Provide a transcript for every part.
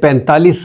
45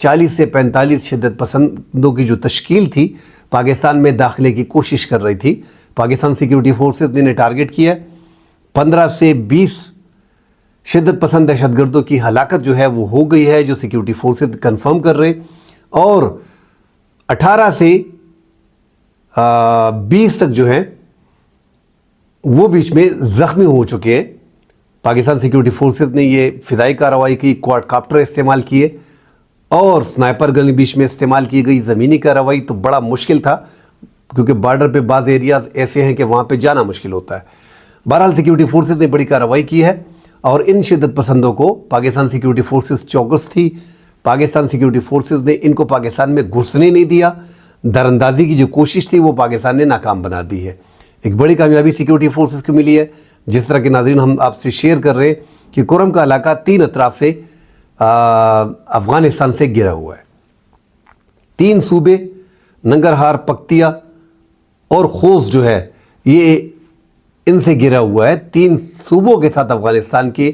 40 سے 45 شدت پسندوں کی جو تشکیل تھی پاکستان میں داخلے کی کوشش کر رہی تھی. پاکستان سیکیورٹی فورسز نے انہیں ٹارگٹ کیا. 15 سے 20 شدت پسند دہشت گردوں کی ہلاکت جو ہے وہ ہو گئی ہے، جو سیکیورٹی فورسز کنفرم کر رہے ہیں، اور 18 سے 20 تک جو ہیں وہ بیچ میں زخمی ہو چکے ہیں. پاکستان سیکیورٹی فورسز نے یہ فضائی کارروائی کی، کوارڈ کاپٹر استعمال کیے اور سنائپر گن بیچ میں استعمال کی گئی. زمینی کارروائی تو بڑا مشکل تھا کیونکہ بارڈر پہ بعض ایریاز ایسے ہیں کہ وہاں پہ جانا مشکل ہوتا ہے. بہرحال سیکیورٹی فورسز نے بڑی کارروائی کی ہے اور ان شدت پسندوں کو پاکستان سیکیورٹی فورسز چوکس تھی. پاکستان سیکیورٹی فورسز نے ان کو پاکستان میں گھسنے نہیں دیا. دراندازی کی جو کوشش تھی وہ پاکستان نے ناکام بنا دی ہے. ایک بڑی کامیابی سیکیورٹی فورسز کو ملی ہے. جس طرح کے ناظرین ہم آپ سے شیئر کر رہے ہیں کہ کرم کا علاقہ 3 اطراف سے افغانستان سے گھرا ہوا ہے. 3 صوبے ننگرہار، پکتیا اور خوست جو ہے یہ ان سے گھرا ہوا ہے. 3 صوبوں کے ساتھ افغانستان کے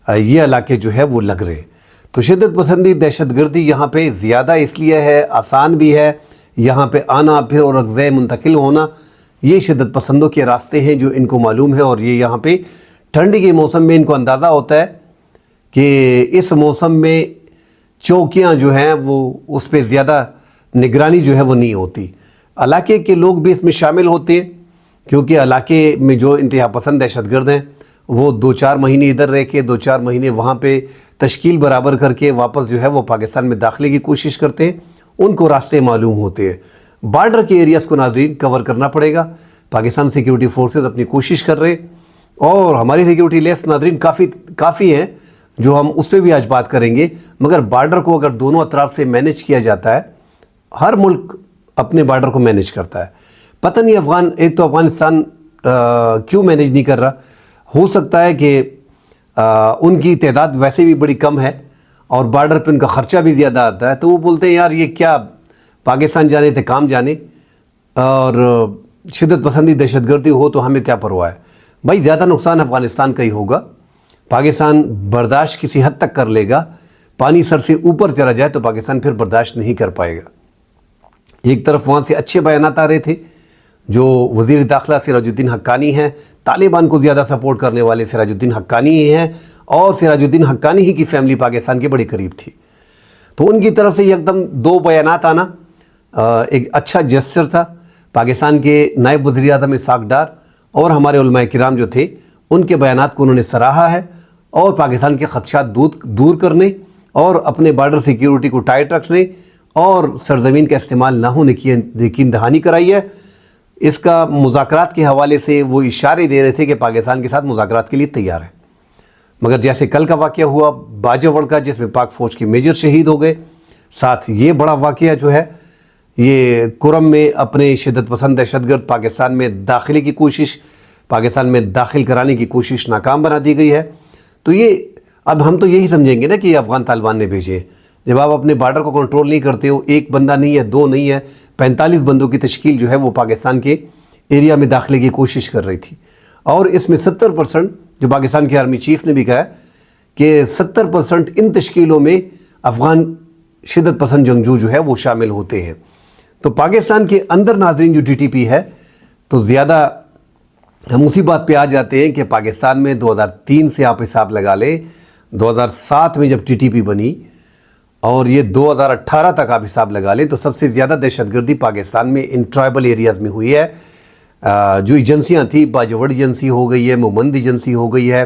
یہ علاقے جو ہے وہ لگ رہے ہیں. تو شدت پسندی، دہشت گردی یہاں پہ زیادہ اس لیے ہے، آسان بھی ہے. یہاں پہ آنا پھر اور اغذائے منتقل ہونا یہ شدت پسندوں کے راستے ہیں جو ان کو معلوم ہے. اور یہ یہاں پہ ٹھنڈی کے موسم میں ان کو اندازہ ہوتا ہے کہ اس موسم میں چوکیاں جو ہیں وہ اس پہ زیادہ نگرانی جو ہے وہ نہیں ہوتی. علاقے کے لوگ بھی اس میں شامل ہوتے ہیں کیونکہ علاقے میں جو انتہا پسند دہشت گرد ہیں وہ 2-4 مہینے ادھر رہ کے 2-4 مہینے وہاں پہ تشکیل برابر کر کے واپس جو ہے وہ پاکستان میں داخلے کی کوشش کرتے ہیں. ان کو راستے معلوم ہوتے ہیں. بارڈر کے ایریاز کو ناظرین کور کرنا پڑے گا. پاکستان سیکیورٹی فورسز اپنی کوشش کر رہے ہیں اور ہماری سیکیورٹی لیس ناظرین کافی ہیں جو ہم اس پہ بھی آج بات کریں گے. مگر بارڈر کو اگر دونوں اطراف سے مینیج کیا جاتا ہے، ہر ملک اپنے بارڈر کو مینیج کرتا ہے. پتہ نہیں ایک تو افغانستان کیوں مینیج نہیں کر رہا. ہو سکتا ہے کہ ان کی تعداد ویسے بھی بڑی کم ہے اور بارڈر پہ ان کا خرچہ بھی زیادہ آتا ہے، تو وہ بولتے ہیں یار یہ کیا پاکستان جانے تھے کام جانے، اور شدت پسندی دہشت گردی ہو تو ہمیں کیا پرواہ ہے. بھائی زیادہ نقصان افغانستان کا ہی ہوگا. پاکستان برداشت کسی حد تک کر لے گا. پانی سر سے اوپر چلا جائے تو پاکستان پھر برداشت نہیں کر پائے گا. ایک طرف وہاں سے اچھے بیانات آ رہے تھے جو وزیر داخلہ سراج الدین حقانی ہیں، طالبان کو زیادہ سپورٹ کرنے والے سراج الدین حقانی ہی ہیں اور سراج الدین حقانی ہی کی فیملی پاکستان کے بڑی قریب تھی. تو ان کی طرف سے یکدم 2 بیانات آنا ایک اچھا جسچر تھا. پاکستان کے نائب وزیر اعظم اسحاق ڈار اور ہمارے علماء کرام جو تھے ان کے بیانات کو انہوں نے سراہا ہے اور پاکستان کے خدشات دور کرنے اور اپنے بارڈر سیکیورٹی کو ٹائٹ رکھنے اور سرزمین کا استعمال نہ ہونے کی یقین دہانی کرائی ہے. اس کا مذاکرات کے حوالے سے وہ اشارے دے رہے تھے کہ پاکستان کے ساتھ مذاکرات کے لیے تیار ہے. مگر جیسے کل کا واقعہ ہوا باجوڑ کا، جس میں پاک فوج کے میجر شہید ہو گئے، ساتھ یہ بڑا واقعہ جو ہے یہ کرم میں اپنے شدت پسند دہشت گرد پاکستان میں داخلے کی کوشش، پاکستان میں داخل کرانے کی کوشش ناکام بنا دی گئی ہے. تو یہ اب ہم تو یہی سمجھیں گے نا کہ یہ افغان طالبان نے بھیجے. جب آپ اپنے بارڈر کو کنٹرول نہیں کرتے ہو، ایک بندہ نہیں ہے، 2 نہیں ہے، 45 بندوں کی تشکیل جو ہے وہ پاکستان کے ایریا میں داخلے کی کوشش کر رہی تھی. اور اس میں 70% جو پاکستان کے آرمی چیف نے بھی کہا ہے کہ 70% ان تشکیلوں میں افغان شدت پسند جنگجو جو ہے وہ شامل ہوتے ہیں. تو پاکستان کے اندر ناظرین جو TTP ہے تو زیادہ ہم اسی بات پہ آ جاتے ہیں کہ پاکستان میں 2003 سے آپ حساب لگا لیں، 2007 میں جب TTP بنی اور یہ 2018 تک آپ حساب لگا لیں تو سب سے زیادہ دہشت گردی پاکستان میں ان ٹرائبل ایریاز میں ہوئی ہے. جو ایجنسیاں تھیں، باجوڑ ایجنسی ہو گئی ہے، مومند ایجنسی ہو گئی ہے،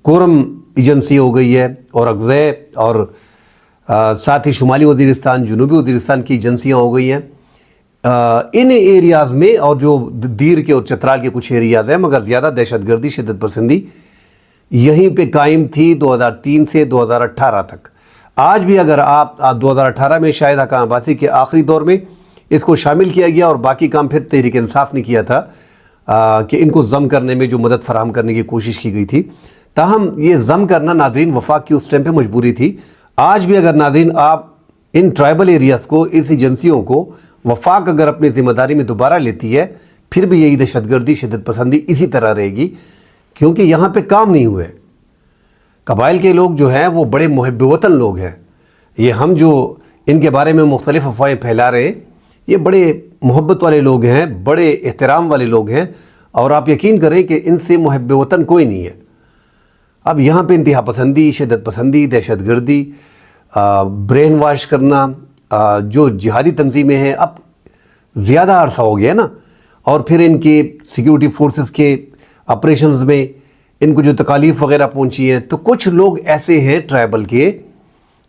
کورم ایجنسی ہو گئی ہے، اور اغذے اور ساتھ ہی شمالی وزیرستان، جنوبی وزیرستان کی ایجنسیاں ہو گئی ہیں ان ایریاز میں، اور جو دیر کے اور چترال کے کچھ ایریاز ہیں. مگر زیادہ دہشت گردی، شدت پسندی یہیں پہ قائم تھی 2003 سے 2018 تک. آج بھی اگر آپ 2018 میں شاہد حقان عباسی کے آخری دور میں اس کو شامل کیا گیا اور باقی کام پھر تحریک انصاف نے کیا تھا کہ ان کو ضم کرنے میں جو مدد فراہم کرنے کی کوشش کی گئی تھی. تاہم یہ ضم کرنا ناظرین وفاق کی اس ٹائم پہ مجبوری تھی. آج بھی اگر ناظرین آپ ان ٹرائبل ایریاز کو، اس ایجنسیوں کو وفاق اگر اپنی ذمہ داری میں دوبارہ لیتی ہے، پھر بھی یہی دہشت گردی، شدت پسندی اسی طرح رہے گی کیونکہ یہاں پہ کام نہیں ہوئے. قبائل کے لوگ جو ہیں وہ بڑے محب وطن لوگ ہیں. یہ ہم جو ان کے بارے میں مختلف افواہیں پھیلا رہے ہیں، یہ بڑے محبت والے لوگ ہیں، بڑے احترام والے لوگ ہیں، اور آپ یقین کریں کہ ان سے محب وطن کوئی نہیں ہے۔ اب یہاں پہ انتہا پسندی، شدت پسندی، دہشت گردی، برین واش کرنا، جو جہادی تنظیمیں ہیں، اب زیادہ عرصہ ہو گیا نا، اور پھر ان کے سیکیورٹی فورسز کے آپریشنز میں ان کو جو تکالیف وغیرہ پہنچی ہیں، تو کچھ لوگ ایسے ہیں ٹرائبل کے،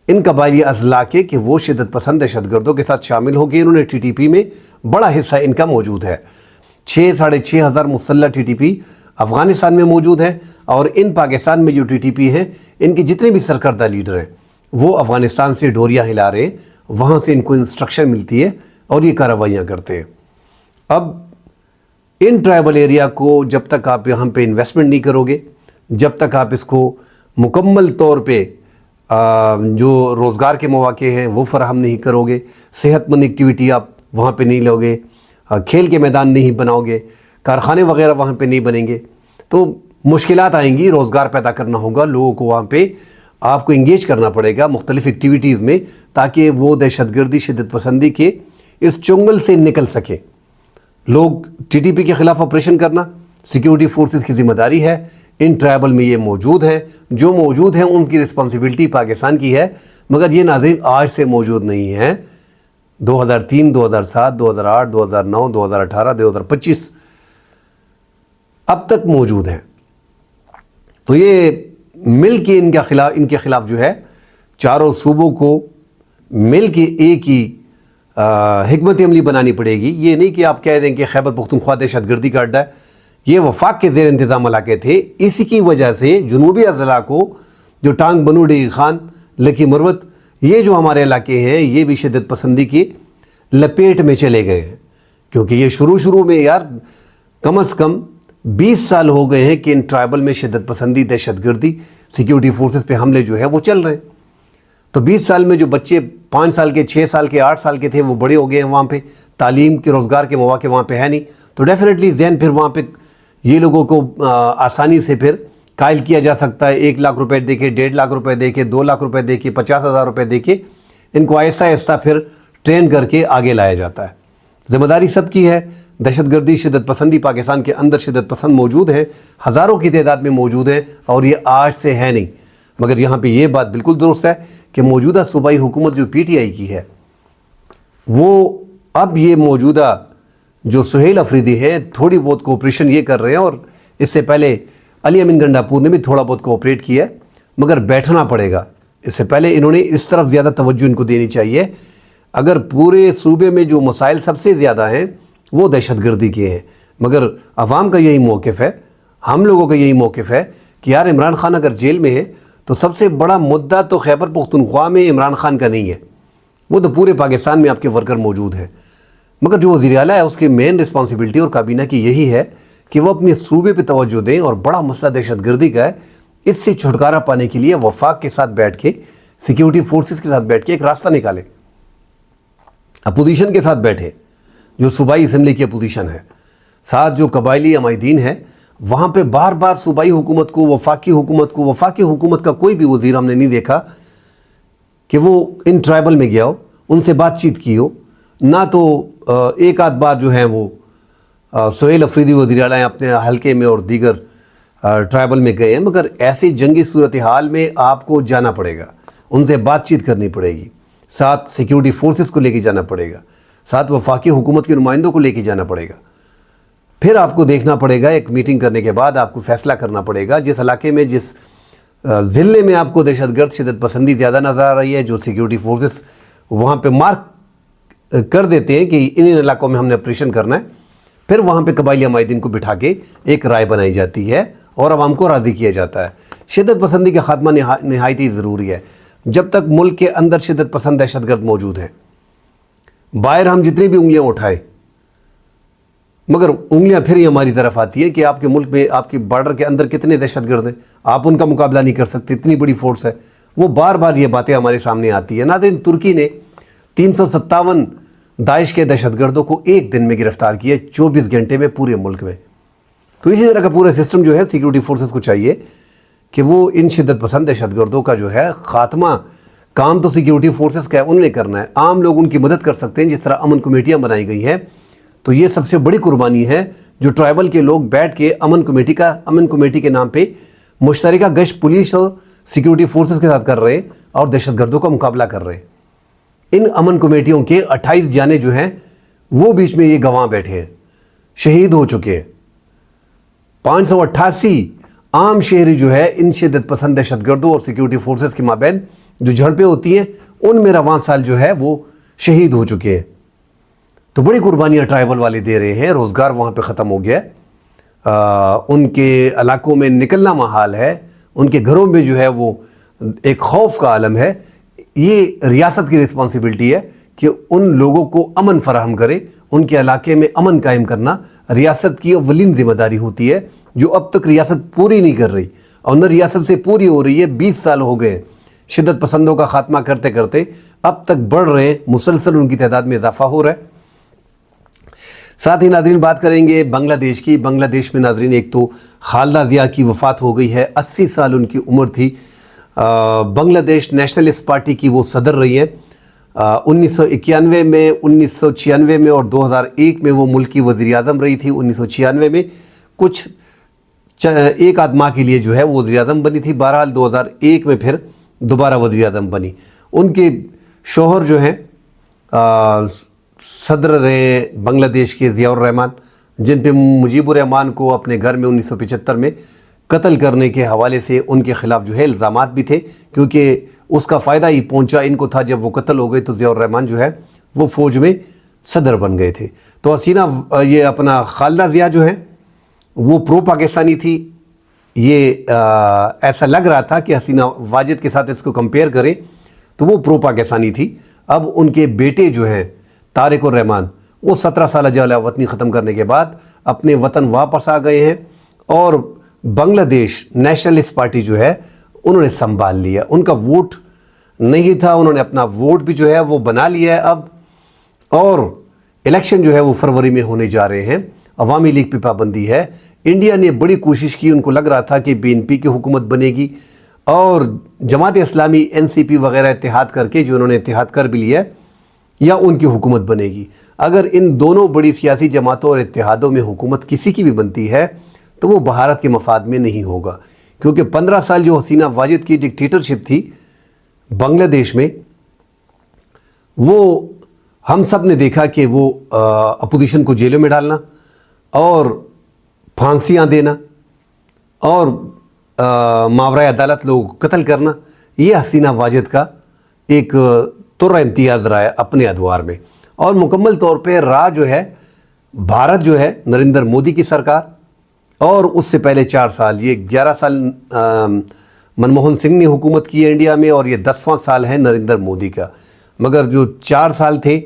ان قبائلی اضلاع کے، کہ وہ شدت پسند دہشت گردوں کے ساتھ شامل ہو گئے۔ انہوں نے ٹی ٹی پی میں بڑا حصہ ان کا موجود ہے۔ 6,500 ہزار مسلح ٹی ٹی پی افغانستان میں موجود ہے، اور ان پاکستان میں جو ٹی ٹی پی ہیں، ان کے جتنے بھی سرکردہ لیڈر ہیں وہ افغانستان سے ڈوریاں ہلا رہے ہیں، وہاں سے ان کو انسٹرکشن ملتی ہے اور یہ کارروائیاں کرتے ہیں۔ اب ان ٹرائبل ایریا کو جب تک آپ یہاں پہ انویسٹمنٹ نہیں کرو گے، جب تک آپ اس کو مکمل طور پہ جو روزگار کے مواقع ہیں وہ فراہم نہیں کرو گے، صحت مند ایکٹیویٹی آپ وہاں پہ نہیں لو گے، کھیل کے میدان نہیں بناؤ گے، کارخانے وغیرہ وہاں پہ نہیں بنیں گے، تو مشکلات آئیں گی۔ روزگار پیدا کرنا ہوگا لوگوں کو، وہاں پہ آپ کو انگیج کرنا پڑے گا مختلف ایکٹیویٹیز میں، تاکہ وہ دہشت گردی، شدت پسندی کے اس چنگل سے نکل سکیں۔ لوگ ٹی ٹی پی کے خلاف آپریشن کرنا سیکیورٹی فورسز کی ذمہ داری ہے۔ ان ٹرائبل میں یہ موجود ہیں، جو موجود ہیں ان کی رسپانسبلٹی پاکستان کی ہے، مگر یہ ناظرین آج سے موجود نہیں ہیں۔ 2003، 2007، 2008، 2009، 2018، 2025 اب تک موجود ہیں۔ تو یہ مل کے ان کے خلاف جو ہے چاروں صوبوں کو مل کے ایک ہی حکمت عملی بنانی پڑے گی۔ یہ نہیں کہ آپ کہہ دیں کہ خیبر پختونخوا دہشت گردی کا اڈہ ہے، یہ وفاق کے زیر انتظام علاقے تھے۔ اسی کی وجہ سے جنوبی اضلاع کو، جو ٹانگ بنو، ڈیگی خان، لکی مروت، یہ جو ہمارے علاقے ہیں، یہ بھی شدت پسندی کی لپیٹ میں چلے گئے ہیں، کیونکہ یہ شروع میں یار کم از کم 20 سال ہو گئے ہیں کہ ان ٹرائبل میں شدت پسندی، دہشت گردی، سیکیورٹی فورسز پہ حملے جو ہے وہ چل رہے ہیں۔ تو 20 سال میں جو بچے 5 سال کے، 6 سال کے، 8 سال کے تھے، وہ بڑے ہو گئے ہیں، وہاں پہ تعلیم کے، روزگار کے مواقع وہاں پہ ہے نہیں، تو ڈیفینیٹلی ذہن پھر وہاں پہ یہ لوگوں کو آسانی سے پھر قائل کیا جا سکتا ہے۔ 1 لاکھ روپے دے کے، 1.5 لاکھ روپے دے کے، 2 لاکھ روپے دے کے، 50,000 روپے دے کے ان کو آہستہ آہستہ پھر ٹرین کر کے آگے لایا جاتا ہے۔ ذمہ داری سب کی ہے۔ دہشت گردی، شدت پسندی پاکستان کے اندر شدت پسند موجود ہیں، ہزاروں کی تعداد میں موجود ہیں، اور یہ آج سے ہے نہیں۔ مگر یہاں پہ یہ بات بالکل درست ہے کہ موجودہ صوبائی حکومت جو پی ٹی آئی کی ہے، وہ اب یہ موجودہ جو سہیل افریدی ہے تھوڑی بہت کوپریشن یہ کر رہے ہیں، اور اس سے پہلے علی امین گنڈاپور نے بھی تھوڑا بہت کوپریٹ کیا ہے، مگر بیٹھنا پڑے گا۔ اس سے پہلے انہوں نے اس طرف زیادہ توجہ ان کو دینی چاہیے۔ اگر پورے صوبے میں جو مسائل سب سے زیادہ ہیں وہ دہشت گردی کے ہیں، مگر عوام کا یہی موقف ہے، ہم لوگوں کا یہی موقف ہے کہ یار عمران خان اگر جیل میں ہے تو سب سے بڑا مدعا تو خیبر پختونخوا میں عمران خان کا نہیں ہے، وہ تو پورے پاکستان میں آپ کے ورکر موجود ہیں، مگر جو وزیر اعلیٰ ہے اس کی مین رسپانسبلٹی اور کابینہ کی یہی ہے کہ وہ اپنے صوبے پہ توجہ دیں، اور بڑا مسئلہ دہشت گردی کا ہے، اس سے چھٹکارا پانے کے لیے وفاق کے ساتھ بیٹھ کے، سیکیورٹی فورسز کے ساتھ بیٹھ کے ایک راستہ نکالیں، اپوزیشن کے ساتھ بیٹھے، جو صوبائی اسمبلی کی اپوزیشن ہے، ساتھ جو قبائلی عمائدین ہیں، وہاں پہ بار بار صوبائی حکومت کو، وفاقی حکومت کا کوئی بھی وزیر ہم نے نہیں دیکھا کہ وہ ان ٹرائبل میں گیا ہو، ان سے بات چیت کی ہو، نہ تو ایک آدھ بار جو ہیں وہ سہیل افریدی وزیر اعلیٰ اپنے حلقے میں اور دیگر ٹرائبل میں گئے ہیں، مگر ایسی جنگی صورتحال میں آپ کو جانا پڑے گا، ان سے بات چیت کرنی پڑے گی، ساتھ سیکیورٹی فورسز کو لے کے جانا پڑے گا، ساتھ وفاقی حکومت کے نمائندوں کو لے کے جانا پڑے گا، پھر آپ کو دیکھنا پڑے گا، ایک میٹنگ کرنے کے بعد آپ کو فیصلہ کرنا پڑے گا، جس علاقے میں، جس ضلع میں آپ کو دہشت گرد، شدت پسندی زیادہ نظر آ رہی ہے، جو سیکیورٹی فورسز وہاں پہ مارک کر دیتے ہیں کہ ان علاقوں میں ہم نے آپریشن کرنا ہے، پھر وہاں پہ قبائلی عمائدین کو بٹھا کے ایک رائے بنائی جاتی ہے اور عوام کو راضی کیا جاتا ہے۔ شدت پسندی کا خاتمہ نہایت ہی ضروری ہے۔ جب تک ملک کے اندر شدت پسند دہشت گرد موجود ہیں، باہر ہم جتنی بھی انگلیاں اٹھائیں، مگر انگلیاں پھر ہی ہماری طرف آتی ہیں کہ آپ کے ملک میں، آپ کے بارڈر کے اندر کتنے دہشت گرد ہیں، آپ ان کا مقابلہ نہیں کر سکتے، اتنی بڑی فورس ہے۔ وہ بار بار یہ باتیں ہمارے سامنے آتی ہیں۔ ناظرین، ترکی نے 357 داعش کے دہشت گردوں کو ایک دن میں گرفتار کیا، 24 گھنٹے میں پورے ملک میں۔ تو اسی طرح کا پورا سسٹم جو ہے سیکیورٹی فورسز کو چاہیے کہ وہ ان شدت پسند دہشت گردوں کا جو ہے خاتمہ کام تو سیکیورٹی فورسز کا ہے، انہوں نے کرنا ہے، عام لوگ ان کی مدد کر سکتے ہیں، جس طرح امن کمیٹیاں بنائی گئی ہیں۔ تو یہ سب سے بڑی قربانی ہے جو ٹرائبل کے لوگ بیٹھ کے امن کمیٹی کے نام پہ مشترکہ گشت پولیس اور سیکیورٹی فورسز کے ساتھ کر رہے ہیں اور دہشت گردوں کا مقابلہ کر رہے ہیں۔ ان امن کمیٹیوں کے 28 جانے جو ہیں وہ بیچ میں یہ گواہ بیٹھے ہیں، شہید ہو چکے ہیں۔ 588 عام شہری جو ہے ان شدت پسند دہشت گردوں اور سیکیورٹی فورسز کے مابین جو جھڑپیں ہوتی ہیں ان میں رواں سال جو ہے وہ شہید ہو چکے ہیں۔ تو بڑی قربانیاں ٹرائبل والے دے رہے ہیں، روزگار وہاں پہ ختم ہو گیا ہے، ان کے علاقوں میں نکلنا محال ہے، ان کے گھروں میں جو ہے وہ ایک خوف کا عالم ہے۔ یہ ریاست کی رسپانسبلٹی ہے کہ ان لوگوں کو امن فراہم کرے، ان کے علاقے میں امن قائم کرنا ریاست کی اولین ذمہ داری ہوتی ہے، جو اب تک ریاست پوری نہیں کر رہی، اور نہ ریاست سے پوری ہو رہی ہے۔ 20 سال ہو گئے شدت پسندوں کا خاتمہ کرتے کرتے، اب تک بڑھ رہے ہیں، مسلسل ان کی تعداد میں اضافہ ہو رہا ہے۔ ساتھ ہی ناظرین بات کریں گے بنگلہ دیش کی۔ بنگلہ دیش میں ناظرین ایک تو خالدہ ضیاء کی وفات ہو گئی ہے، 80 سال ان کی عمر تھی۔ بنگلہ دیش نیشنلسٹ پارٹی کی وہ صدر رہی ہیں۔ 1991 میں، 1996 میں اور 2001 میں وہ ملک کی وزیر اعظم رہی تھی۔ 1996 میں کچھ ایک آدھ ماہ کے لیے جو ہے وہ وزیر اعظم بنی تھی، بہرحال 2001 میں پھر دوبارہ وزیر اعظم بنی۔ ان کے شوہر جو ہیں صدر رہے بنگلہ دیش کے ضیاء الرحمان، جن پہ مجیب الرحمان کو اپنے گھر میں 1975 میں قتل کرنے کے حوالے سے ان کے خلاف جو ہے الزامات بھی تھے، کیونکہ اس کا فائدہ ہی پہنچا ان کو تھا۔ جب وہ قتل ہو گئے تو ضیاء الرحمان جو ہے وہ فوج میں صدر بن گئے تھے۔ تو حسینہ یہ اپنا خالدہ ضیاء جو ہے وہ پرو پاکستانی تھی۔ یہ ایسا لگ رہا تھا کہ حسینہ واجد کے ساتھ اس کو کمپیئر کریں تو وہ پرو پاکستانی تھی۔ اب ان کے بیٹے جو ہیں طارق الرحمان، وہ 17 سالہ جلا وطنی ختم کرنے کے بعد اپنے وطن واپس آ گئے ہیں، اور بنگلہ دیش نیشنلسٹ پارٹی جو ہے انہوں نے سنبھال لیا۔ ان کا ووٹ نہیں تھا، انہوں نے اپنا ووٹ بھی جو ہے وہ بنا لیا ہے اب، اور الیکشن جو ہے وہ فروری میں ہونے جا رہے ہیں۔ عوامی لیگ پہ پابندی ہے۔ انڈیا نے بڑی کوشش کی، ان کو لگ رہا تھا کہ BNP کی حکومت بنے گی، اور جماعت اسلامی NCP وغیرہ اتحاد کر کے، جو انہوں نے اتحاد کر بھی لیا ہے، یا ان کی حکومت بنے گی۔ اگر ان دونوں بڑی سیاسی جماعتوں اور اتحادوں میں حکومت کسی کی بھی بنتی ہے تو وہ بھارت کے مفاد میں نہیں ہوگا، کیونکہ 15 سال جو حسینہ واجد کی ڈکٹیٹرشپ تھی بنگلہ دیش میں، وہ ہم سب نے دیکھا کہ وہ اپوزیشن کو جیلوں میں ڈالنا اور پھانسیاں دینا اور ماورائے عدالت لوگ قتل کرنا، یہ حسینہ واجد کا ایک تر امتیاز رہا ہے اپنے ادوار میں۔ اور مکمل طور پہ راہ جو ہے بھارت جو ہے نریندر مودی کی سرکار، اور اس سے پہلے 4 سال، یہ 11 سال منموہن سنگھ نے حکومت کی ہے انڈیا میں، اور یہ 10واں سال ہے نریندر مودی کا۔ مگر جو 4 سال تھے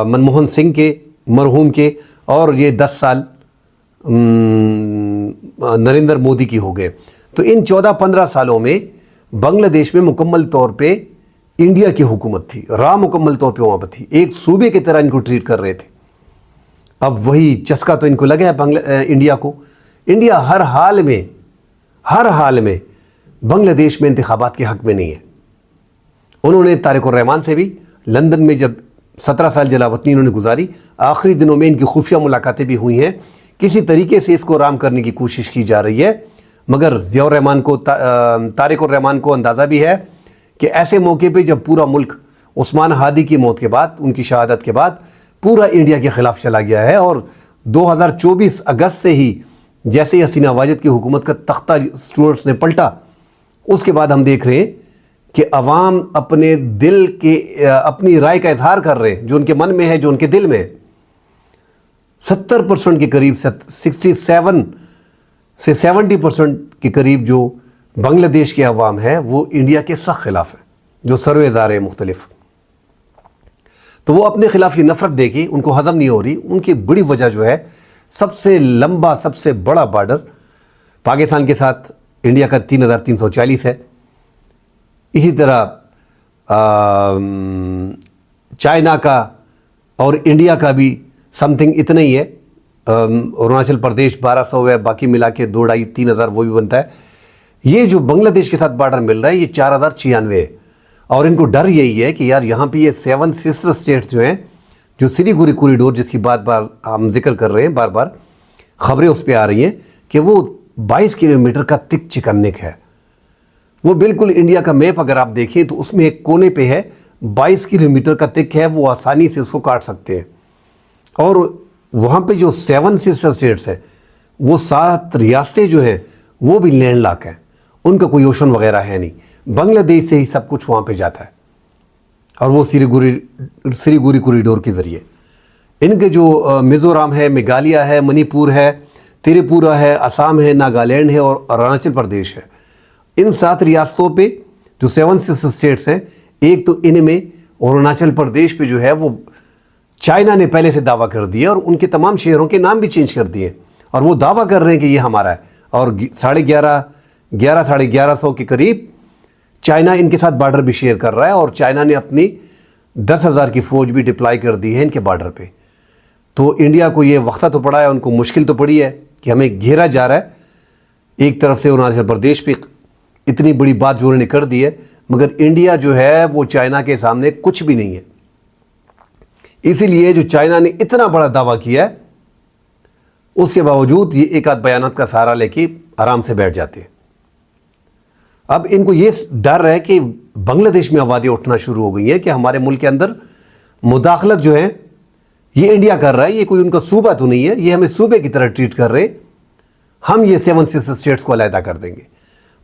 منموہن سنگھ کے مرحوم کے، اور یہ 10 سال نریندر مودی کی ہو گئے۔ تو ان 14-15 سالوں میں بنگلہ دیش میں مکمل طور پہ انڈیا کی حکومت تھی، راہ مکمل طور پہ وہاں پر تھی، ایک صوبے کی طرح ان کو ٹریٹ کر رہے تھے۔ اب وہی چسکا تو ان کو لگا ہے انڈیا کو۔ انڈیا ہر حال میں بنگلہ دیش میں انتخابات کے حق میں نہیں ہے۔ انہوں نے طارق الرحمان سے بھی لندن میں جب 17 سال جلا وطنی انہوں نے گزاری، آخری دنوں میں ان کی خفیہ ملاقاتیں بھی ہوئی ہیں، کسی طریقے سے اس کو رام کرنے کی کوشش کی جا رہی ہے۔ مگر ضیاء الرحمان کو، طارق الرحمان کو اندازہ بھی ہے کہ ایسے موقع پہ جب پورا ملک عثمان ہادی کی موت کے بعد، ان کی شہادت کے بعد پورا انڈیا کے خلاف چلا گیا ہے، اور 2024 اگست سے ہی جیسے ہی حسینہ واجد کی حکومت کا تختہ اسٹوڈنٹس نے پلٹا، اس کے بعد ہم دیکھ رہے ہیں کہ عوام اپنے دل کے اپنی رائے کا اظہار کر رہے ہیں، جو ان کے من میں ہے، جو ان کے دل میں ہے۔ 70% کے قریب، 67 سے 70% کے قریب جو بنگلہ دیش کے عوام ہے وہ انڈیا کے سخت خلاف ہے، جو سرویز آ رہے ہیں مختلف۔ تو وہ اپنے خلاف یہ نفرت دے کے ان کو ہضم نہیں ہو رہی۔ ان کی بڑی وجہ جو ہے، سب سے لمبا، سب سے بڑا بارڈر پاکستان کے ساتھ انڈیا کا 3340 ہے۔ اسی طرح چائنا کا اور انڈیا کا بھی سم تھنگ اتنا ہی ہے۔ اروناچل پردیش 1200 ہے، باقی ملا کے 2500-3000 وہ بھی بنتا ہے۔ یہ جو بنگلہ دیش کے ساتھ بارڈر مل رہا ہے یہ 4096 ہے، اور ان کو ڈر یہی ہے کہ یار یہاں پہ یہ 7 سسٹر اسٹیٹس جو ہیں، جو سلیگوری کوریڈور جس کی بات بار ہم ذکر کر رہے ہیں، بار بار خبریں اس پہ آ رہی ہیں کہ وہ 22 کلومیٹر کا تک چکن نیک ہے. وہ بالکل انڈیا کا میپ اگر آپ دیکھیں تو اس میں ایک کونے پہ ہے 22 کلومیٹر کا تک ہے، وہ آسانی سے اس کو کاٹ سکتے ہیں. اور وہاں پہ جو 7 سسٹر اسٹیٹس ہیں، وہ 7 ریاستیں جو ہیں وہ بھی لینڈ لاک ہیں، ان کا کوئی اوشن وغیرہ ہے نہیں. بنگلہ دیش سے ہی سب کچھ وہاں پہ جاتا ہے، اور وہ سلیگوری کوریڈور کے ذریعے. ان کے جو میزورام ہے، میگھالیہ ہے، منی پور ہے، تریپورہ ہے، آسام ہے، ناگالینڈ ہے اور اروناچل پردیش ہے. ان 7 ریاستوں پہ جو 7 سسٹر اسٹیٹس ہیں، ایک تو ان میں اروناچل پردیش پہ جو ہے وہ چائنا نے پہلے سے دعویٰ کر دیا اور ان کے تمام شہروں کے نام بھی چینج کر دیے، اور وہ دعویٰ کر رہے ہیں کہ یہ ہمارا ہے. اور 11,500 کے قریب چائنا ان کے ساتھ بارڈر بھی شیئر کر رہا ہے، اور چائنا نے اپنی 10,000 کی فوج بھی ڈپلائی کر دی ہے ان کے بارڈر پہ. تو انڈیا کو یہ وقتہ تو پڑا ہے، ان کو مشکل تو پڑی ہے کہ ہمیں گھیرا جا رہا ہے. ایک طرف سے اروناچل پردیش پہ اتنی بڑی بات جو انہوں نے کر دی ہے، مگر انڈیا جو ہے وہ چائنا کے سامنے کچھ بھی نہیں ہے. اسی لیے جو چائنا نے اتنا بڑا دعویٰ کیا ہے، اس کے باوجود یہ ایک آدھ بیانات کا سہارا لے کے آرام سے بیٹھ جاتے ہیں. اب ان کو یہ ڈر ہے کہ بنگلہ دیش میں آبادیاں اٹھنا شروع ہو گئی ہیں کہ ہمارے ملک کے اندر مداخلت جو ہے یہ انڈیا کر رہا ہے، یہ کوئی ان کا صوبہ تو نہیں ہے، یہ ہمیں صوبے کی طرح ٹریٹ کر رہے ہیں، ہم یہ 7 سسٹر اسٹیٹس کو علیحدہ کر دیں گے.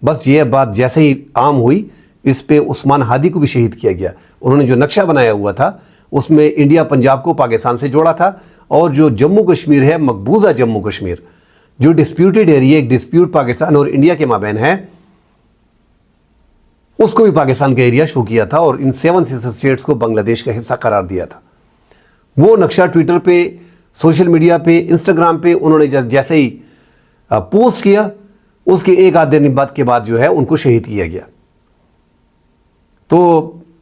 بس یہ بات جیسے ہی عام ہوئی، اس پہ عثمان ہادی کو بھی شہید کیا گیا. انہوں نے جو نقشہ بنایا ہوا تھا اس میں انڈیا پنجاب کو پاکستان سے جوڑا تھا، اور جو جموں کشمیر ہے، مقبوضہ جموں کشمیر جو ڈسپیوٹڈ ایریا، ایک ڈسپیوٹ پاکستان اور انڈیا کے مابین ہے، اس کو بھی پاکستان کا ایریا شو کیا تھا اور ان 7 سسٹر اسٹیٹس کو بنگلہ دیش کا حصہ قرار دیا تھا. وہ نقشہ ٹویٹر پہ، سوشل میڈیا پہ، انسٹاگرام پہ انہوں نے جیسے ہی پوسٹ کیا، اس کے ایک آدھ دن بعد کے بعد جو ہے ان کو شہید کیا گیا. تو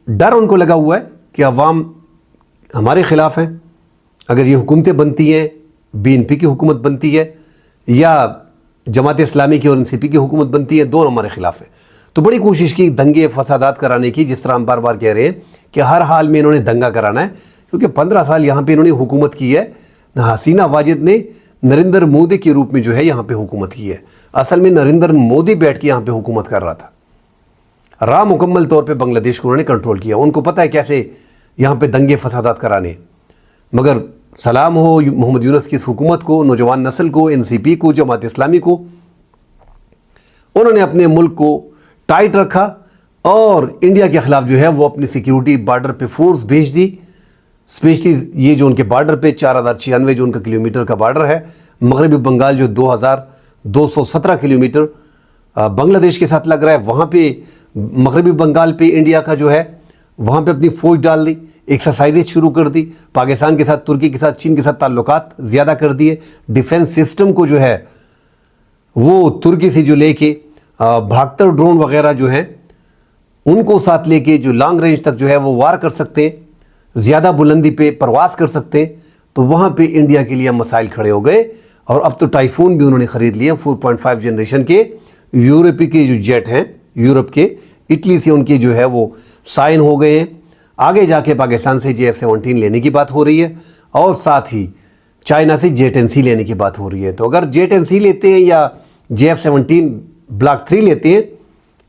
ڈر ان کو لگا ہوا ہے کہ عوام ہمارے خلاف ہیں. اگر یہ حکومتیں بنتی ہیں، BNP کی حکومت بنتی ہے یا جماعت اسلامی کی اور NCP کی حکومت بنتی ہے، دونوں ہمارے خلاف ہیں. تو بڑی کوشش کی دنگے فسادات کرانے کی، جس طرح ہم بار بار کہہ رہے ہیں کہ ہر حال میں انہوں نے دنگا کرانا ہے، کیونکہ 15 سال یہاں پہ انہوں نے حکومت کی ہے. حسینہ واجد نے نریندر مودی کے روپ میں جو ہے یہاں پہ حکومت کی ہے. اصل میں نریندر مودی بیٹھ کے یہاں پہ حکومت کر رہا تھا. راہ مکمل طور پہ بنگلہ دیش کو انہوں نے کنٹرول کیا. ان کو پتہ ہے کیسے یہاں پہ دنگے فسادات کرانے. مگر سلام ہو محمد یونس کی اس حکومت کو، نوجوان نسل کو، NCP کو، جماعت اسلامی کو. انہوں نے اپنے ملک کو ٹائٹ رکھا اور انڈیا کے خلاف جو ہے وہ اپنی سیکیورٹی بارڈر پہ فورس بھیج دی. اسپیشلی یہ جو ان کے بارڈر پہ 4096 جو ان کا کلومیٹر کا بارڈر ہے، مغربی بنگال جو 2217 کلومیٹر بنگلہ دیش کے ساتھ لگ رہا ہے، وہاں پہ مغربی بنگال پہ انڈیا کا جو ہے وہاں پہ اپنی فوج ڈال دی، ایکسرسائزیں شروع کر دی. پاکستان کے ساتھ، ترکی کے ساتھ، چین کے ساتھ تعلقات زیادہ کر دیے. ڈیفنس سسٹم کو جو ہے وہ ترکی سے جو لے کے بھاگتر ڈرون وغیرہ جو ہیں ان کو ساتھ لے کے جو لانگ رینج تک جو ہے وہ وار کر سکتے ہیں، زیادہ بلندی پہ پرواز کر سکتے ہیں. تو وہاں پہ انڈیا کے لیے مسائل کھڑے ہو گئے. اور اب تو ٹائفون بھی انہوں نے خرید لیا 4.5 جنریشن کے یورپی کے جو جیٹ ہیں، یورپ کے، اٹلی سے ان کے جو ہے وہ سائن ہو گئے ہیں. آگے جا کے پاکستان سے JF-17 لینے کی بات ہو رہی ہے، اور ساتھ ہی چائنا سے J-10C لینے کی بات ہو رہی ہے. تو اگر J-10C لیتے ہیں یا JF-17 بلاک 3 لیتے ہیں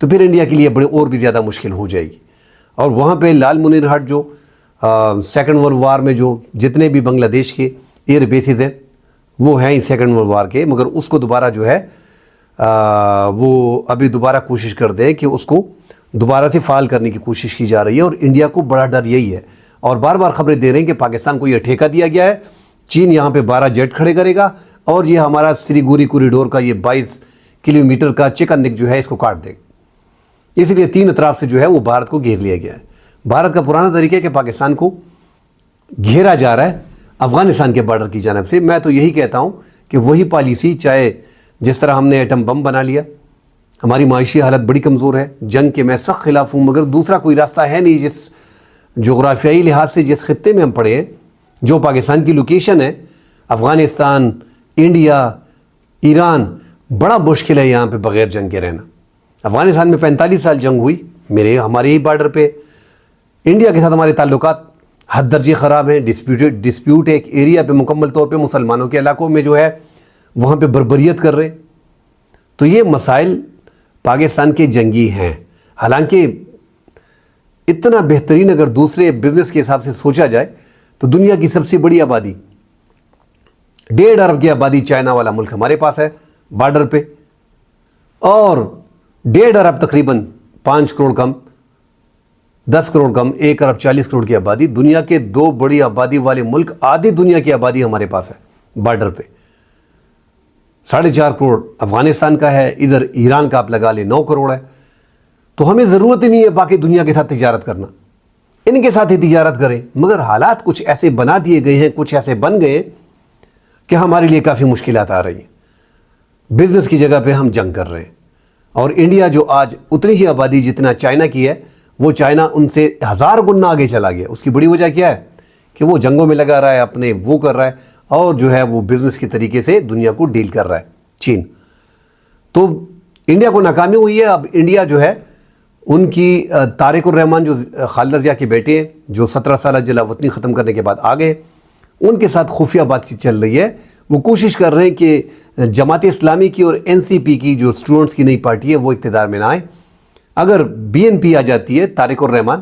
تو پھر انڈیا کے لیے بڑے اور بھی زیادہ مشکل ہو جائے گی. اور وہاں پہ لال منیر ہٹ جو سیکنڈ ورلڈ وار میں جو جتنے بھی بنگلہ دیش کے ایئر بیسز ہیں وہ ہیں ہی سیکنڈ ورلڈ وار کے، مگر اس کو دوبارہ جو ہے وہ ابھی دوبارہ کوشش کر دیں کہ اس کو دوبارہ سے فعال کرنے کی کوشش کی جا رہی ہے. اور انڈیا کو بڑا ڈر یہی ہے، اور بار بار خبریں دے رہے ہیں کہ پاکستان کو یہ ٹھیکہ دیا گیا ہے، چین یہاں پہ 12 جیٹ کھڑے کرے گا اور یہ ہمارا سلیگوری کوریڈور کا یہ 22 کلومیٹر کا چکن نیک جو ہے اس کو کاٹ دے. اس لیے 3 اطراف سے جو ہے وہ بھارت کو گھیر لیا گیا ہے. بھارت کا پرانا طریقہ ہے کہ پاکستان کو گھیرا جا رہا ہے افغانستان کے بارڈر کی جانب سے. میں تو یہی کہتا ہوں کہ وہی پالیسی، چاہے جس طرح ہم نے ایٹم بم بنا لیا، ہماری معاشی حالت بڑی کمزور ہے، جنگ کے میں سخت خلاف ہوں، مگر دوسرا کوئی راستہ ہے نہیں. جس جغرافیائی لحاظ سے جس خطے میں ہم پڑے ہیں، جو پاکستان کی لوکیشن ہے، افغانستان، انڈیا، ایران، بڑا مشکل ہے یہاں پہ بغیر جنگ کے رہنا. افغانستان میں 45 سال جنگ ہوئی، ہمارے ہی بارڈر پہ انڈیا کے ساتھ ہمارے تعلقات حد درجے خراب ہیں. ڈسپیوٹ ایک ایریا پہ مکمل طور پہ مسلمانوں کے علاقوں میں جو ہے وہاں پہ بربریت کر رہے ہیں. تو یہ مسائل پاکستان کے جنگی ہیں. حالانکہ اتنا بہترین اگر دوسرے بزنس کے حساب سے سوچا جائے تو دنیا کی سب سے بڑی آبادی 1.5 ارب کی آبادی چائنا والا ملک ہمارے پاس ہے بارڈر پہ, اور 1.5 ارب تقریباً 5 کروڑ کم 10 کروڑ کم 1 ارب 40 کروڑ کی آبادی. دنیا کے 2 بڑی آبادی والے ملک, آدھی دنیا کی آبادی ہمارے پاس ہے بارڈر پہ. 4.5 کروڑ افغانستان کا ہے, ادھر ایران کا آپ لگا لیں 9 کروڑ ہے. تو ہمیں ضرورت ہی نہیں ہے باقی دنیا کے ساتھ تجارت کرنا, ان کے ساتھ ہی تجارت کریں. مگر حالات کچھ ایسے بنا دیے گئے ہیں, کچھ ایسے بن گئے کہ ہمارے لیے کافی مشکلات آ رہی ہیں. بزنس کی جگہ پہ ہم جنگ کر رہے ہیں, اور انڈیا جو آج اتنی ہی آبادی جتنا چائنا کی ہے, وہ چائنا ان سے 1000 گنا آگے چلا گیا. اس کی بڑی وجہ کیا ہے کہ وہ جنگوں میں لگا رہا ہے, اپنے وہ کر رہا ہے, اور جو ہے وہ بزنس کے طریقے سے دنیا کو ڈیل کر رہا ہے چین. تو انڈیا کو ناکامی ہوئی ہے. اب انڈیا جو ہے ان کی طارق الرحمان جو خالدہ ضیاء کے بیٹے ہیں, جو 17 سالہ جلا وطنی ختم کرنے کے بعد آ گئے, ان کے ساتھ خفیہ بات چیت چل رہی ہے. وہ کوشش کر رہے ہیں کہ جماعت اسلامی کی اور NCP کی جو اسٹوڈنٹس کی نئی پارٹی ہے وہ اقتدار میں نہ آئے. اگر BNP آ جاتی ہے, طارق الرحمان,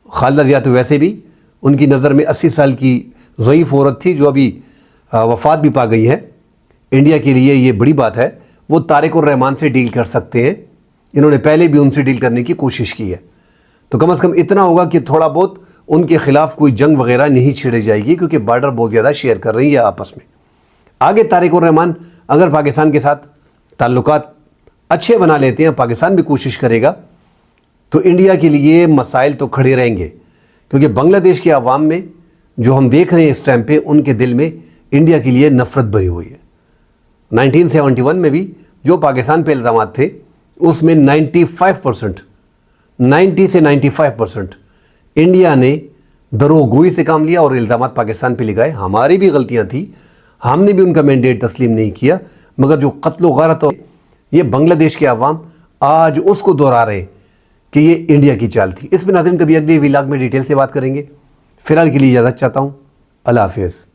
خالدہ ضیاء تو ویسے بھی ان کی نظر میں 80 سال کی ضعیف عورت تھی جو ابھی وفات بھی پا گئی ہے. انڈیا کے لیے یہ بڑی بات ہے. وہ طارق الرحمان سے ڈیل کر سکتے ہیں, انہوں نے پہلے بھی ان سے ڈیل کرنے کی کوشش کی ہے. تو کم از کم اتنا ہوگا کہ تھوڑا بہت ان کے خلاف کوئی جنگ وغیرہ نہیں چھیڑے جائے گی, کیونکہ بارڈر بہت زیادہ شیئر کر رہی ہے آپس میں. آگے طارق الرحمان اگر پاکستان کے ساتھ تعلقات اچھے بنا لیتے ہیں, پاکستان بھی کوشش کرے گا, تو انڈیا کے لیے مسائل تو کھڑے رہیں گے. کیونکہ بنگلہ دیش کے عوام میں جو ہم دیکھ رہے ہیں اس ٹائم پہ, ان کے دل میں انڈیا کے لیے نفرت بھری ہوئی ہے. 1971 میں بھی جو پاکستان پہ الزامات تھے اس میں 90 سے 95% انڈیا نے دروغگوئی سے کام لیا اور الزامات پاکستان پہ لگائے. ہماری بھی غلطیاں تھیں, ہم نے بھی ان کا مینڈیٹ تسلیم نہیں کیا, مگر جو قتل و غارت یہ بنگلہ دیش کے عوام آج اس کو دہرا رہے ہیں کہ یہ انڈیا کی چال تھی. اس میں ناظرین کبھی اگلے ولاگ میں ڈیٹیل سے بات کریں گے. فی الحال کے لیے اجازت چاہتا ہوں. اللہ حافظ.